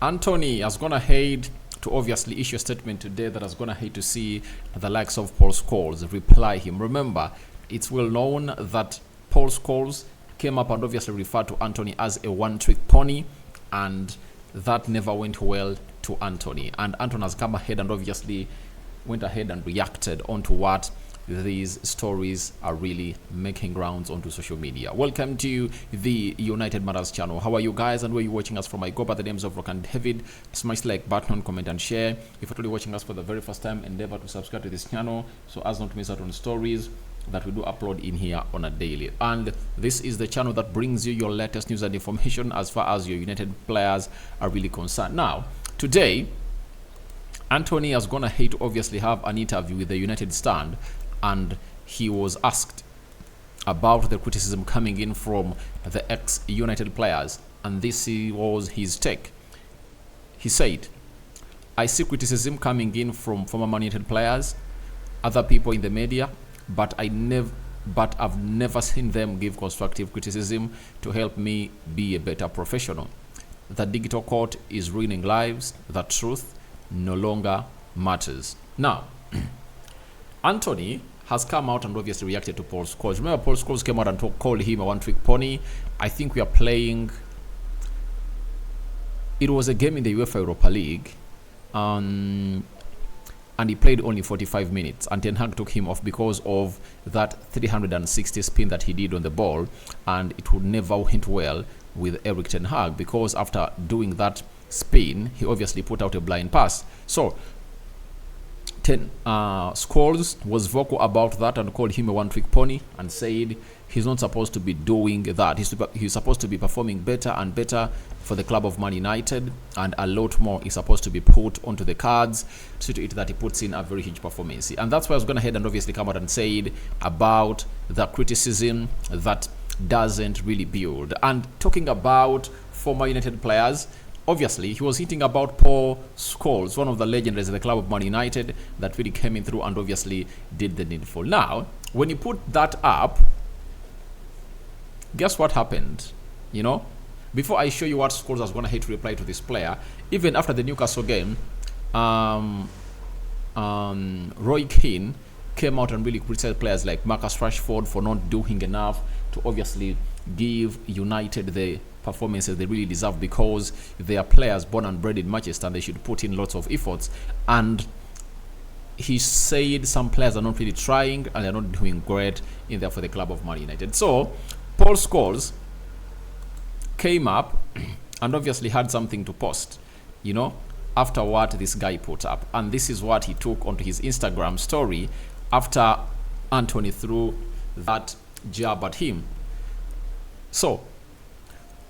Antony has gone ahead to obviously issue a statement today that has gone ahead to see the likes of Paul Scholes reply him. Remember, it's well known that Paul Scholes came up and obviously referred to Antony as a one-trick pony, and that never went well to Antony. And Antony has come ahead and obviously went ahead and reacted onto what these stories are really making rounds onto social media. Welcome to the United Matters channel. How are you guys, and where you watching us from? I go by the names of Rock and David. Smash the like button, comment and share. If you're really watching us for the very first time, endeavor to subscribe to this channel so as not to miss out on stories that we do upload in here on a daily. And this is the channel that brings you your latest news and information as far as your United players are really concerned. Now, today, Antony has gone ahead to obviously have an interview with the United Stand, and he was asked about the criticism coming in from the ex-United players, and this was his take. He said, "I see criticism coming in from former Man United players, other people in the media, but I've never seen them give constructive criticism to help me be a better professional. The digital court is ruining lives. The truth no longer matters." Now, Antony has come out and obviously reacted to Paul Scholes. Remember, Paul Scholes came out and called him a one-trick pony. I think we are playing. It was a game in the UEFA Europa League, and he played only 45 minutes. And Ten Hag took him off because of that 360 spin that he did on the ball, and it would never went well with Eric Ten Hag because after doing that spin, he obviously put out a blind pass. So Scholes was vocal about that and called him a one-trick pony and said he's not supposed to be doing that. He's supposed to be performing better and better for the club of Man United, and a lot more is supposed to be put onto the cards to it that he puts in a very huge performance. And that's why I was going ahead and obviously come out and said about the criticism that doesn't really build. And talking about former United players, obviously, he was hinting about Paul Scholes, one of the legendaries of the club of Man United that really came in through and obviously did the needful. Now, when you put that up, guess what happened? You know, before I show you what Scholes was going to hate to reply to this player, even after the Newcastle game, Roy Keane came out and really criticized players like Marcus Rashford for not doing enough to obviously give United the performances they really deserve, because they are players born and bred in Manchester and they should put in lots of efforts. And he said some players are not really trying and they're not doing great in there for the club of Man United. So Paul Scholes came up and obviously had something to post, you know, after what this guy put up. And this is what he took onto his Instagram story after Antony threw that jab at him. So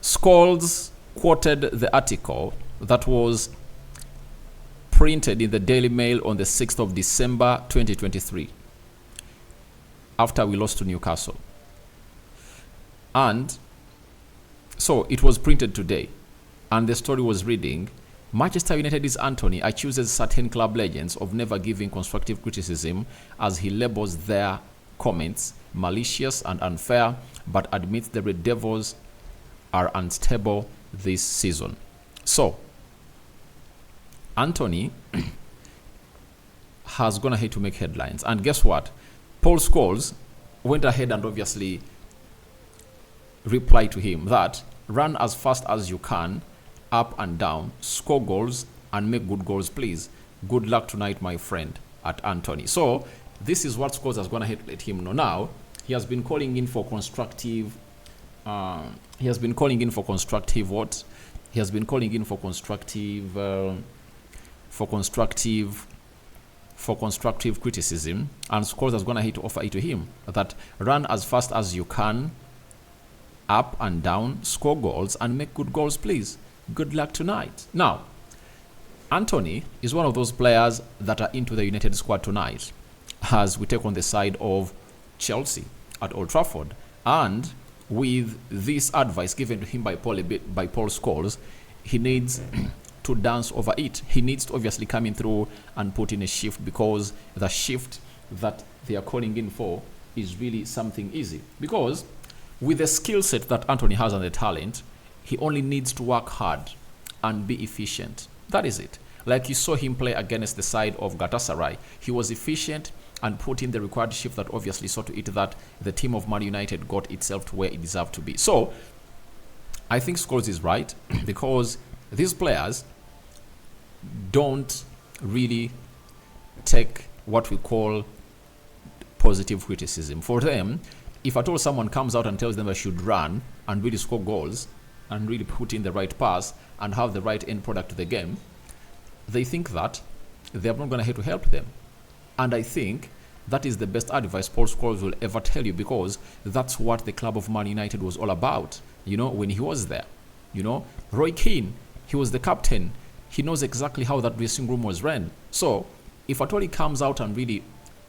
Scholes quoted the article that was printed in the Daily Mail on the 6th of December 2023 after we lost to Newcastle. And so it was printed today, and the story was reading, "Manchester United's Antony accuses certain club legends of never giving constructive criticism as he labels their comments malicious and unfair, but admits the Red Devils are unstable this season." So Antony has gone ahead to make headlines, and guess what? Paul Scholes went ahead and obviously replied to him that run as fast as you can, up and down, score goals and make good goals, please. Good luck tonight, my friend, at Antony. So this is what Scholes has gone ahead to let him know. Now he has been calling in for constructive what? He has been calling in for constructive criticism, and Scholes has gone ahead to offer it to him that run as fast as you can, up and down, score goals and make good goals, please. Good luck tonight. Now, Antony is one of those players that are into the United squad tonight as we take on the side of Chelsea at Old Trafford. And with this advice given to him by Paul Scholes, he needs to dance over it. He needs to obviously come in through and put in a shift, because the shift that they are calling in for is really something easy. Because with the skill set that Antony has and the talent, he only needs to work hard and be efficient. That is it. Like you saw him play against the side of Galatasaray. He was efficient and put in the required shift that obviously saw to it that the team of Man United got itself to where it deserved to be. So, I think Scholes is right because these players don't really take what we call positive criticism. For them, if at all someone comes out and tells them they should run and really score goals and really put in the right pass and have the right end product to the game, they think that they're not going to help them. And I think that is the best advice Paul Scholes will ever tell you, because that's what the club of Man United was all about, when he was there. Roy Keane, he was the captain. He knows exactly how that dressing room was run. So, if at all he comes out and really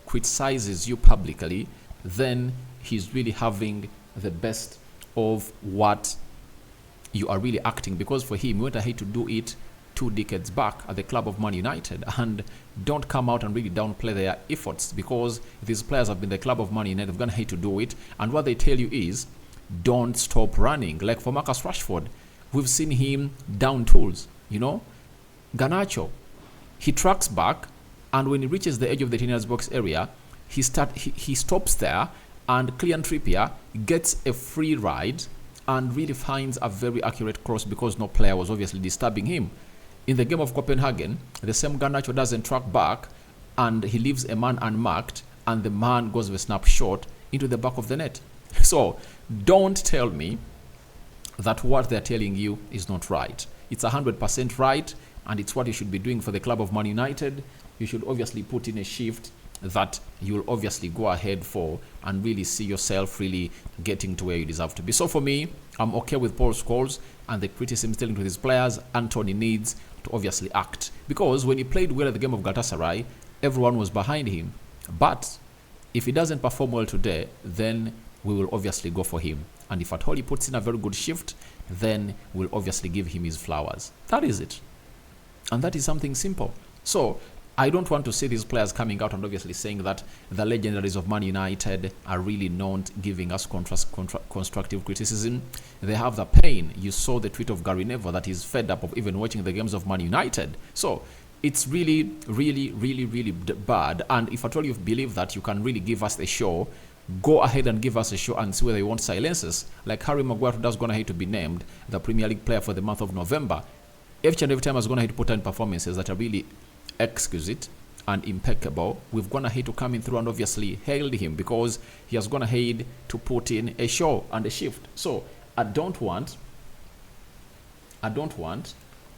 criticizes you publicly, then he's really having the best of what you are really acting. Because for him, he went ahead to do it 2 decades back at the club of Man United, and don't come out and really downplay their efforts, because these players have been the club of Man United, they've gone ahead to do it, and what they tell you is don't stop running. Like for Marcus Rashford, we've seen him down tools. Garnacho, he tracks back, and when he reaches the edge of the 10 box area, he stops there, and Kylian Trippier gets a free ride and really finds a very accurate cross because no player was obviously disturbing him. In the game of Copenhagen, the same Garnacho doesn't track back, and he leaves a man unmarked, and the man goes with a snapshot into the back of the net. So don't tell me that what they're telling you is not right. It's 100% right, and it's what you should be doing for the club of Man United. You should obviously put in a shift that you'll obviously go ahead for and really see yourself really getting to where you deserve to be. So for me, I'm okay with Paul Scholes and the criticism telling to his players. Antony needs to obviously act, because when he played well at the game of Galatasaray, everyone was behind him. But if he doesn't perform well today, then we will obviously go for him. And if at all he puts in a very good shift, then we'll obviously give him his flowers. That is it. And that is something simple. So I don't want to see these players coming out and obviously saying that the legendaries of Man United are really not giving us constructive criticism. They have the pain. You saw the tweet of Gary Neville that he's fed up of even watching the games of Man United. So it's really, really, really, really bad. And if at all you believe that you can really give us a show, go ahead and give us a show and see whether you want silences. Like Harry Maguire, who does going ahead to be named the Premier League player for the month of November. Each and every time has gone ahead to put in performances that are really exquisite and impeccable. We've gone ahead to come in through and obviously hailed him because he has gone ahead to put in a show and a shift. So I don't want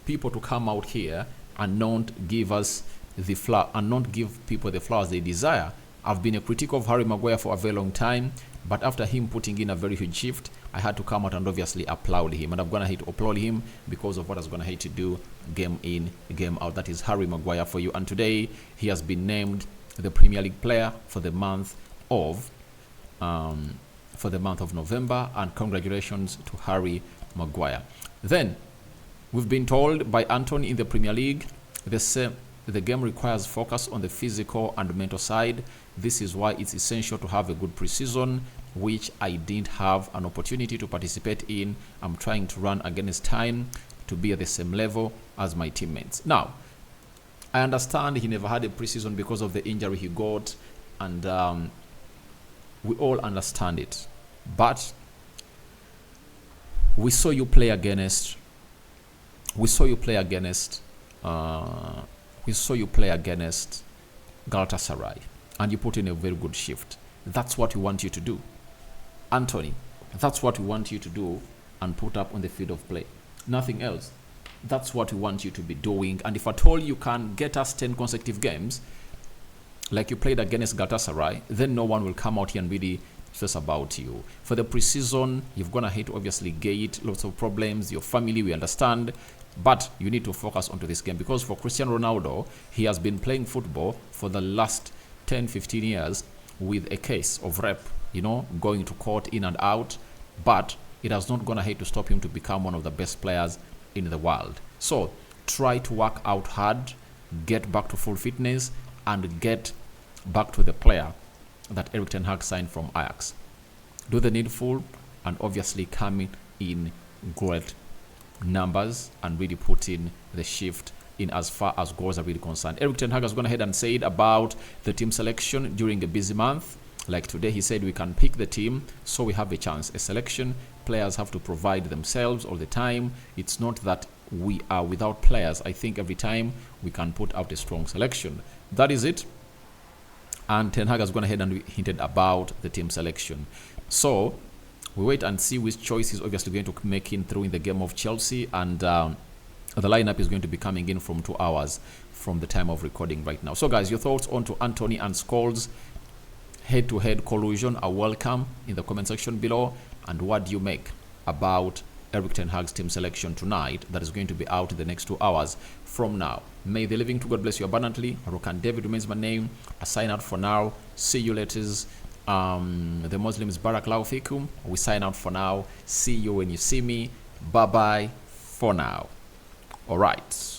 people to come out here and not give us the flower and not give people the flowers they desire. I've been a critic of Harry Maguire for a very long time, but after him putting in a very huge shift, I had to come out and obviously applaud him. And I've gone ahead to applaud him because of what I've gone ahead to do game in, game out. That is Harry Maguire for you. And today, he has been named the Premier League player for the month of November. And congratulations to Harry Maguire. Then, we've been told by Antony in the Premier League, the game requires focus on the physical and mental side. This is why it's essential to have a good preseason, which I didn't have an opportunity to participate in. I'm trying to run against time to be at the same level as my teammates. Now, I understand he never had a preseason because of the injury he got, and we all understand it. But we saw you play against Galatasaray, and you put in a very good shift. That's what we want you to do, Antony. That's what we want you to do and put up on the field of play. Nothing else. That's what we want you to be doing. And if at all you can get us 10 consecutive games, like you played against Galatasaray, then no one will come out here and really stress about you. For the preseason, you've gone ahead to obviously gate lots of problems. Your family, we understand. But you need to focus onto this game, because for Cristiano Ronaldo, he has been playing football for the last 10, 15 years with a case of rep, going to court in and out. But it has not gone ahead to stop him to become one of the best players in the world. So try to work out hard, get back to full fitness, and get back to the player that Erik ten Hag signed from Ajax. Do the needful and obviously come in great numbers and really put in the shift in as far as goals are really concerned. Erik ten Hag has gone ahead and said about the team selection during a busy month. Like today, he said we can pick the team, so we have a chance. A selection, players have to provide themselves all the time. It's not that we are without players. I think every time we can put out a strong selection. That is it. And Ten Hag has gone ahead and hinted about the team selection. So we wait and see which choice he's obviously going to make in through in the game of Chelsea. And the lineup is going to be coming in from 2 hours from the time of recording right now. So guys, your thoughts on to Antony and Scholes head-to-head collusion are welcome in the comment section below. And what do you make about Erik ten Hag's team selection tonight that is going to be out in the next 2 hours from now? May the living to God bless you abundantly. Rokan David remains my name. I sign out for now. See you later. The Muslims Barakallahu Fikum. We sign out for now. See you when you see me. Bye bye for now. All right.